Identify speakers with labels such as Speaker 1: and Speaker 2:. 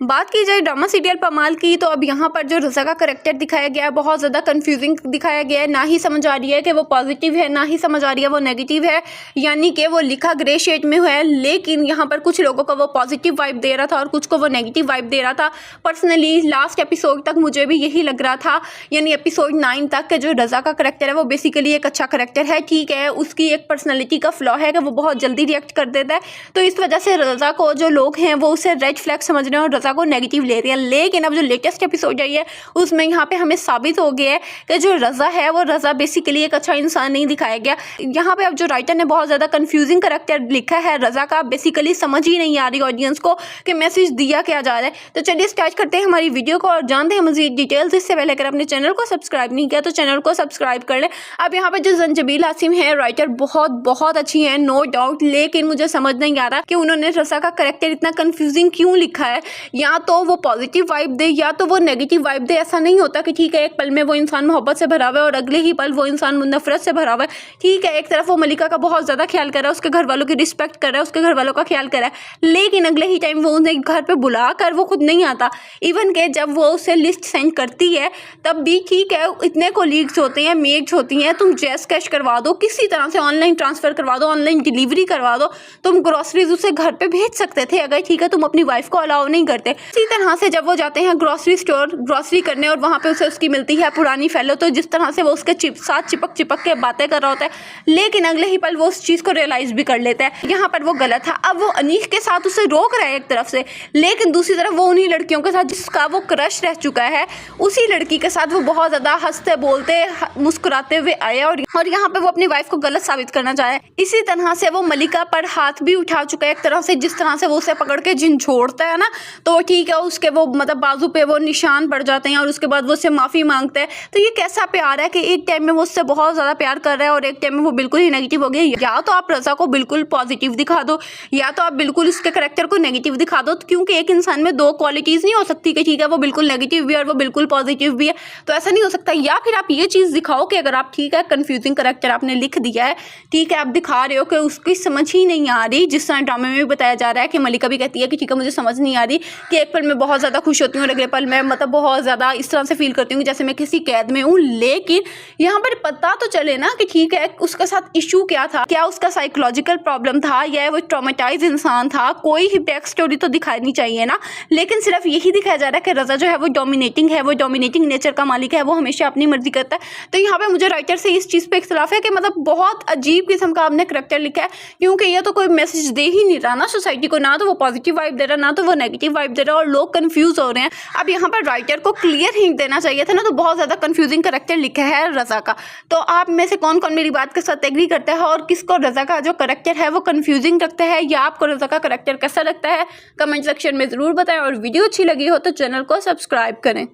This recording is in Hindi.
Speaker 1: बात की जाए ड्रामा सीरियल पमाल की, तो अब यहाँ पर जो रज़ा का करैक्टर दिखाया गया है बहुत ज़्यादा कंफ्यूजिंग दिखाया गया है। ना ही समझ आ रही है कि वो पॉजिटिव है, ना ही समझ आ रही है वो नेगेटिव है, यानी कि वो लिखा ग्रे शेड में है, लेकिन यहाँ पर कुछ लोगों को वो पॉजिटिव वाइब दे रहा था और कुछ को वो नेगेटिव वाइब दे रहा था। पर्सनली लास्ट एपिसोड तक मुझे भी यही लग रहा था, यानी एपिसोड 9 तक के जो रज़ा का करैक्टर है वो बेसिकली एक अच्छा करैक्टर है। ठीक है, उसकी एक पर्सनैलिटी का फ्लॉ है कि वो बहुत जल्दी रिएक्ट कर देता है, तो इस वजह से रज़ा को जो लोग हैं वो उसे रेड फ्लैग समझ रहे हैं और रज़ा को नेगेटिव ले रहे हैं। लेकिन अब जो लेटेस्ट एपिसोड आई है उसमें यहाँ पे हमें साबित हो गया है कि जो रज़ा है वो रज़ा बेसिकली एक अच्छा इंसान नहीं दिखाया गया। यहाँ पे अब जो राइटर ने बहुत ज़्यादा कंफ्यूजिंग करैक्टर लिखा है रज़ा का, बेसिकली समझ ही नहीं आ रही ऑडियंस को कि मैसेज दिया क्या जा रहा है। तो चलिए स्टार्ट करते हैं हमारी वीडियो को और जानते हैं मजीद डिटेल्स। इससे पहले अगर अपने चैनल को सब्सक्राइब नहीं किया तो चैनल को सब्सक्राइब कर लें। अब यहाँ पे जो जंजबील हासिम है राइटर बहुत अच्छी है, नो डाउट, लेकिन मुझे समझ नहीं आ रहा कि उन्होंने रज़ा का करैक्टर इतना कंफ्यूजिंग क्यों लिखा है। या तो वो पॉजिटिव वाइब दे या तो वो नेगेटिव वाइब दे। ऐसा नहीं होता कि ठीक है एक पल में वो इंसान मोहब्बत से भरा हुआ है और अगले ही पल वो इंसान नफरत से भरा हुआ है। ठीक है, एक तरफ वो मलिका का बहुत ज़्यादा ख्याल कर रहा है, उसके घर वालों की रिस्पेक्ट कर रहा है, उसके घर वालों का ख्याल कर रहा है, लेकिन अगले ही टाइम वो उन्हें घर पर बुला कर वो खुद नहीं आता। इवन के जब वो उसे लिस्ट सेंड करती है तब भी ठीक है, इतने कोलीग्स होते हैं, मेट्स होती हैं, तुम जैस कैश करवा दो, किसी तरह से ऑनलाइन ट्रांसफ़र करवा दो, ऑनलाइन डिलीवरी करवा दो, तुम ग्रॉसरीज उसे घर पे भेज सकते थे अगर ठीक है तुम अपनी वाइफ को अलाउ नहीं करते। इसी तरह से जब वो जाते हैं ग्रॉसरी स्टोर ग्रॉसरी करने और वहाँ पे उसे उसकी मिलती है पुरानी फैलो, तो जिस तरह से वो उसके साथ चिपक के बातें कर रहा होता है, लेकिन अगले ही पल वो उस चीज़ को रियलाइज़ भी कर लेता है यहाँ पर वो गलत था। अब वो अनीश के साथ उसे रोक रहा है एक तरफ से, लेकिन दूसरी तरफ वो उन्हीं लड़कियों के साथ जिसका वो क्रश रह चुका है, उसी लड़की के साथ वो बहुत ज़्यादा हंसते बोलते मुस्कुराते हुए आया और यहाँ पे वो अपनी वाइफ को गलत साबित करना चाहे। इसी तरह से वो मलिका पर हाथ भी उठा चुका है एक तरह से, जिस तरह से वो उसे पकड़ के झिंझोड़ता है ना, तो ठीक है उसके वो मतलब बाजू पे वो निशान पड़ जाते हैं और उसके बाद वो उससे माफ़ी मांगता है। तो ये कैसा प्यार है कि एक टाइम में वो उससे बहुत ज़्यादा प्यार कर रहा है और एक टाइम में वो बिल्कुल ही नेगेटिव हो गया। या तो आप रज़ा को बिल्कुल पॉजिटिव दिखा दो या तो आप बिल्कुल उसके करैक्टर को नेगेटिव दिखा दो, क्योंकि एक इंसान में दो क्वालिटीज़ नहीं हो सकती कि ठीक है वो बिल्कुल नेगेटिव भी है और वो बिल्कुल पॉजिटिव भी है, तो ऐसा नहीं हो सकता। या फिर आप ये चीज़ दिखाओ कि अगर आप ठीक है कंफ्यूजिंग करैक्टर आपने लिख दिया है, ठीक है आप दिखा रहे हो कि उसकी समझ ही नहीं आ रही, जिस तरह ड्रामे में भी बताया जा रहा है कि मलिका भी कहती है कि ठीक है मुझे समझ नहीं आ रही कि एक पल में बहुत ज़्यादा खुश होती हूँ और अगले पल में मतलब बहुत ज़्यादा इस तरह से फील करती हूँ जैसे मैं किसी कैद में हूँ। लेकिन यहाँ पर पता तो चले ना कि ठीक है उसके साथ इशू क्या था, क्या उसका साइकोलॉजिकल प्रॉब्लम था या वो ट्रॉमेटाइज इंसान था, कोई ही बैक स्टोरी तो दिखानी चाहिए ना। लेकिन सिर्फ यही दिखाया जा रहा है कि रज़ा जो है वो डोमिनेटिंग है, वो डोमिनेटिंग नेचर का मालिक है, वो हमेशा अपनी मर्जी करता है। तो यहाँ पे मुझे राइटर से इस चीज़ पे इख्तिलाफ है कि मतलब बहुत अजीब किस्म का आपने करैक्टर लिखा है, क्योंकि ये तो कोई मैसेज दे ही नहीं रहा ना सोसाइटी को, ना तो वो पॉजिटिव वाइब दे रहा ना तो वो नेगेटिव वाइब दे रहा और लोग कंफ्यूज हो रहे हैं। अब यहाँ पर राइटर को क्लियर हिंट देना चाहिए था ना, तो बहुत ज़्यादा कंफ्यूजिंग करैक्टर लिखा है रज़ा का। तो आप में से कौन कौन मेरी बात के साथ एग्री करता है और किसको रज़ा का जो करैक्टर है वो कंफ्यूजिंग लगता है या आपको रज़ा का करैक्टर कैसा लगता है, कमेंट सेक्शन में ज़रूर बताएं। और वीडियो अच्छी लगी हो तो चैनल को सब्सक्राइब करें।